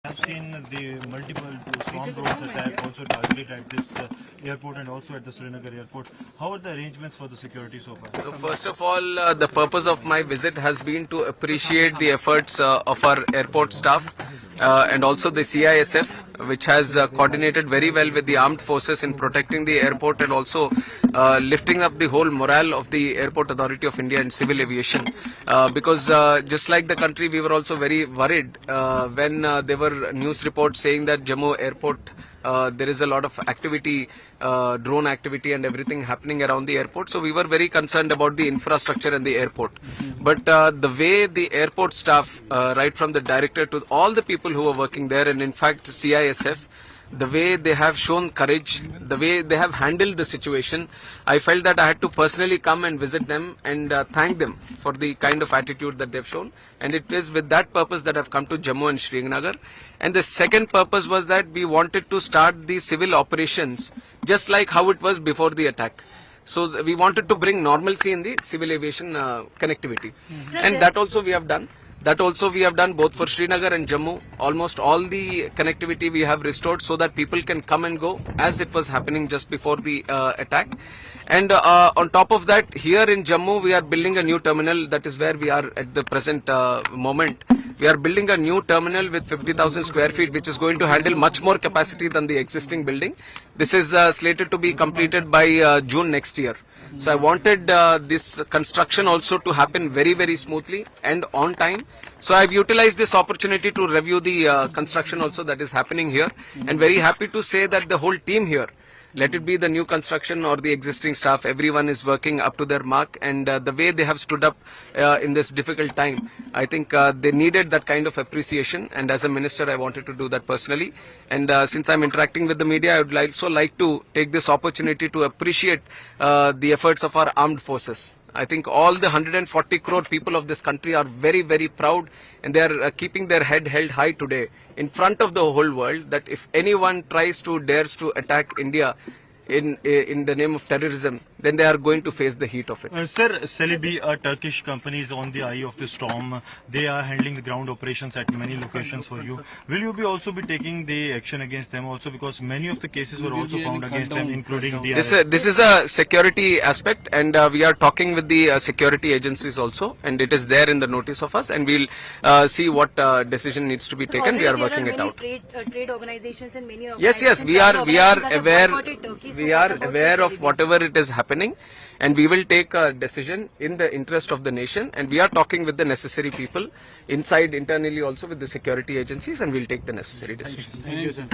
I've seen the multiple storm drones attack also targeted at this airport and also at the Srinagar airport. How are the arrangements for the security so far? So first of all, the purpose of my visit has been to appreciate the efforts of our airport staff and also the CISF, which has coordinated very well with the armed forces in protecting the airport and also lifting up the whole morale of the Airport Authority of India and civil aviation. Because just like the country, we were also very worried when there were news reports saying that Jammu airport there is a lot of activity, drone activity and everything happening around the airport. So we were very concerned about the infrastructure and the airport. But the way the airport staff, right from the director to all the people who are working there, and in fact CISF, the way they have shown courage, the way they have handled the situation, I felt that I had to personally come and visit them and thank them for the kind of attitude that they've shown. And it is with that purpose that I've come to Jammu and Srinagar. And the second purpose was that we wanted to start the civil operations just like how it was before the attack. So we wanted to bring normalcy in the civil aviation connectivity. And that also we have done. That also we have done both for Srinagar and Jammu. Almost all the connectivity we have restored so that people can come and go as it was happening just before the attack. And on top of that, here in Jammu we are building a new terminal. That is where we are at the present moment. We are building a new terminal with 50,000 square feet, which is going to handle much more capacity than the existing building. This is slated to be completed by June next year. So I wanted this construction also to happen very, very smoothly and on time. So I've utilized this opportunity to review the construction also that is happening here, and very happy to say that the whole team here, let it be the new construction or the existing staff, everyone is working up to their mark, and the way they have stood up in this difficult time, I think they needed that kind of appreciation, and as a minister I wanted to do that personally. And since I'm interacting with the media, I would also like to take this opportunity to appreciate the efforts of our armed forces. I think all the 140 crore people of this country are very, very proud, and they are keeping their head held high today in front of the whole world, that if anyone dares to attack India in the name of terrorism, then they are going to face the heat of it. Sir, Celebi, a Turkish company, is on the eye of the storm. They are handling the ground operations at many locations for you. Will you also be taking the action against them also, because many of the cases were also found against them, including DRS? This is a security aspect, and we are talking with the security agencies also, and it is there in the notice of us, and we'll see what decision needs to be taken. We are working it out. Trade organizations and many yes, we are aware of whatever it is happening, and we will take a decision in the interest of the nation, and we are talking with the necessary people internally also with the security agencies, and we'll take the necessary decision. Thank you, sir.